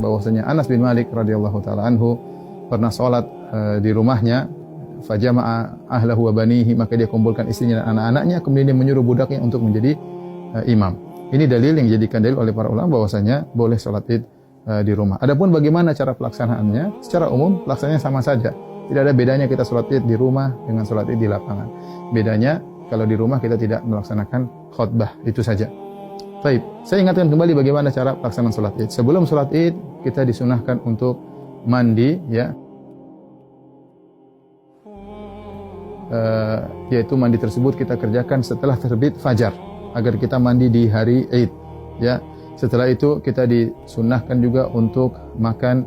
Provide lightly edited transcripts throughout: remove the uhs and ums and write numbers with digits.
bahwasanya Anas bin Malik radhiyallahu taala anhu pernah salat di rumahnya, fajama'a ahlahu wa banihi, maka dia kumpulkan istrinya dan anak-anaknya, kemudian dia menyuruh budaknya untuk menjadi imam. Ini dalil yang dijadikan dalil oleh para ulama bahwasanya boleh salat Id di rumah. Adapun bagaimana cara pelaksanaannya, secara umum pelaksanaannya sama saja. Tidak ada bedanya kita salat Id di rumah dengan salat Id di lapangan. Bedanya kalau di rumah kita tidak melaksanakan khutbah, itu saja. Baik, saya ingatkan kembali bagaimana cara pelaksanaan salat Id. Sebelum salat Id kita disunahkan untuk mandi, ya, yaitu mandi tersebut kita kerjakan setelah terbit fajar agar kita mandi di hari Id, ya. Setelah itu kita disunahkan juga untuk makan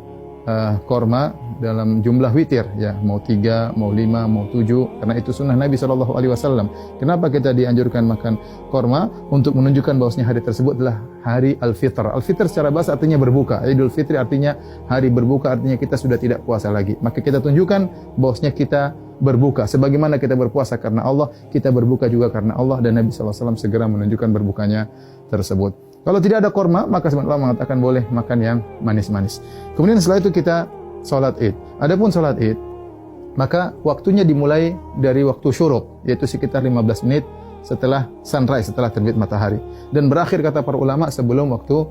korma dalam jumlah witir, ya, mau 3, mau 5, mau 7, karena itu sunnah Nabi SAW. Kenapa kita dianjurkan makan korma? Untuk menunjukkan bahwasanya hari tersebut adalah hari Al-Fitr. Al-Fitr secara bahasa artinya berbuka. Idul Fitri artinya hari berbuka, artinya kita sudah tidak puasa lagi. Maka kita tunjukkan bahwasanya kita berbuka. Sebagaimana kita berpuasa karena Allah, kita berbuka juga karena Allah, dan Nabi SAW segera menunjukkan berbukanya tersebut. Kalau tidak ada korma, maka sebagian ulama mengatakan boleh makan yang manis-manis. Kemudian setelah itu kita sholat Id. Adapun sholat Id, maka waktunya dimulai dari waktu syuruk, yaitu sekitar 15 menit setelah sunrise, setelah terbit matahari. Dan berakhir kata para ulama sebelum waktu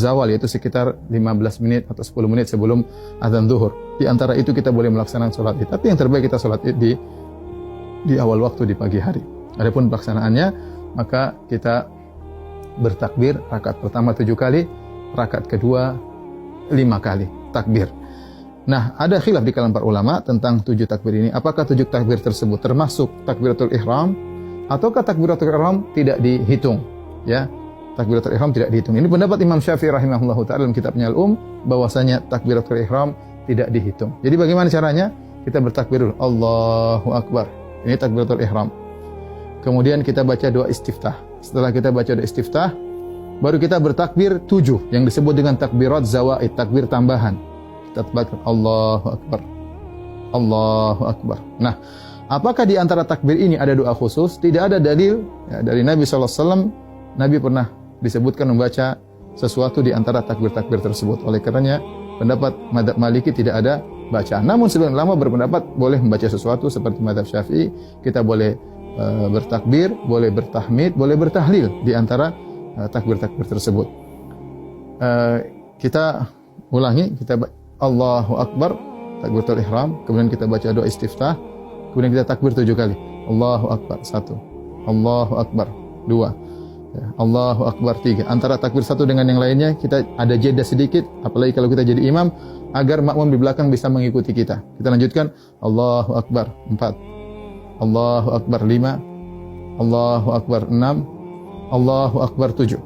zawal, yaitu sekitar 15 menit atau 10 menit sebelum azan zuhur. Di antara itu kita boleh melaksanakan sholat Id. Tapi yang terbaik kita sholat Id di awal waktu, di pagi hari. Adapun pelaksanaannya, maka kita bertakbir rakaat pertama 7 kali, rakaat kedua 5 kali takbir. Nah, ada khilaf di kalangan para ulama tentang 7 takbir ini. Apakah 7 takbir tersebut termasuk takbiratul ihram ataukah takbiratul ihram tidak dihitung, ya? Takbiratul ihram tidak dihitung. Ini pendapat Imam Syafi'i rahimahullahu taala dalam kitabnya Al-Um, bahwasanya takbiratul ihram tidak dihitung. Jadi bagaimana caranya? Kita bertakbir dulu, Allahu Akbar. Ini takbiratul ihram. Kemudian kita baca doa istiftah. Setelah kita baca doa istiftah, baru kita bertakbir 7 yang disebut dengan takbirat zawaid, takbir tambahan. Kita takbir Allahu Akbar, Allahu Akbar. Nah, apakah di antara takbir ini ada doa khusus? Tidak ada dalil, ya, dari Nabi SAW. Nabi pernah disebutkan membaca sesuatu di antara takbir-takbir tersebut. Oleh karenanya pendapat mazhab Maliki tidak ada bacaan. Namun sebagian ulama berpendapat boleh membaca sesuatu seperti mazhab Syafi'i. Kita boleh bertakbir, boleh bertahmid, boleh bertahlil di antara takbir-takbir tersebut. Kita ulangi, kita Allahu Akbar, takbiratul ihram, kemudian kita baca doa istiftah, kemudian kita takbir 7 kali. Allahu Akbar 1, Allahu Akbar 2, ya, Allahu Akbar 3. Antara takbir satu dengan yang lainnya kita ada jeda sedikit, apalagi kalau kita jadi imam, agar makmum di belakang bisa mengikuti kita. Kita lanjutkan Allahu Akbar 4, Allahu Akbar 5, Allahu Akbar 6, Allahu Akbar 7.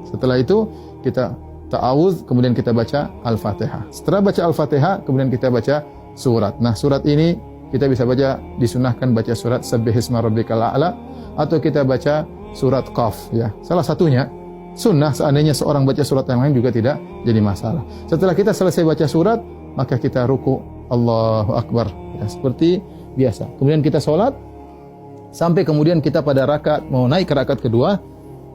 Setelah itu kita ta'awudz, kemudian kita baca Al-Fatihah. Setelah baca Al-Fatihah, kemudian kita baca surat. Nah, surat ini kita bisa baca, disunahkan baca surat Sabbihisma Rabbikal A'la, atau kita baca surat Qaf, ya. Salah satunya sunnah, seandainya seorang baca surat yang lain juga tidak jadi masalah. Setelah kita selesai baca surat, maka kita ruku, Allahu Akbar, ya, seperti biasa. Kemudian kita sholat sampai kemudian kita pada rakaat mau naik ke rakaat kedua.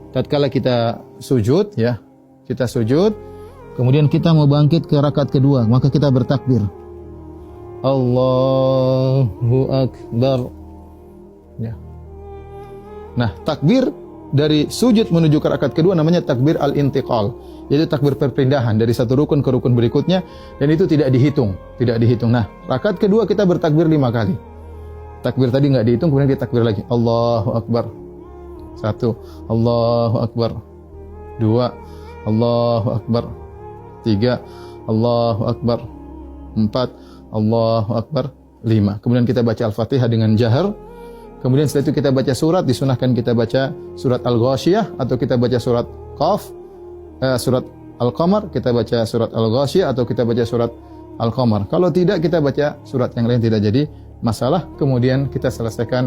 Tatkala kita sujud, ya, kita sujud, kemudian kita mau bangkit ke rakaat kedua, maka kita bertakbir, Allahu Akbar, ya. Nah, takbir dari sujud menuju ke rakaat kedua namanya takbir al-intiqal, yaitu takbir perpindahan dari satu rukun ke rukun berikutnya, dan itu tidak dihitung, tidak dihitung. Nah, rakaat kedua kita bertakbir 5 kali. Takbir tadi nggak dihitung, kemudian kita takbir lagi. Allahu Akbar 1, Allahu Akbar 2, Allahu Akbar 3, Allahu Akbar 4, Allahu Akbar 5. Kemudian kita baca Al-Fatihah dengan jahar. Kemudian setelah itu kita baca surat, disunahkan kita baca surat Al-Ghasyiyah atau kita baca surat Qaf, surat Al-Qamar, kita baca surat Al-Ghasyiyah atau kita baca surat Al-Qamar. Kalau tidak, kita baca surat yang lain, tidak jadi masalah. Kemudian kita selesaikan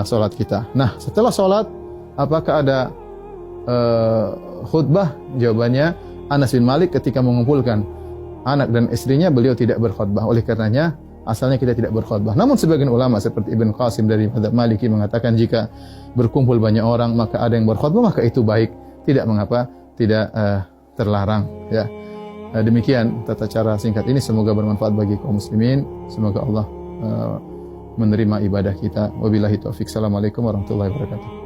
sholat kita. Nah, setelah sholat, apakah ada khutbah? Jawabannya, Anas bin Malik ketika mengumpulkan anak dan istrinya, beliau tidak berkhutbah. Oleh karenanya, asalnya kita tidak berkhutbah. Namun sebagian ulama seperti Ibn Qasim dari mazhab Maliki mengatakan jika berkumpul banyak orang, maka ada yang berkhutbah, maka itu baik. Tidak mengapa, tidak terlarang, ya. Demikian tata cara singkat ini, semoga bermanfaat bagi kaum muslimin. Semoga Allah menerima ibadah kita. Wabillahi taufik. Assalamualaikum warahmatullahi wabarakatuh.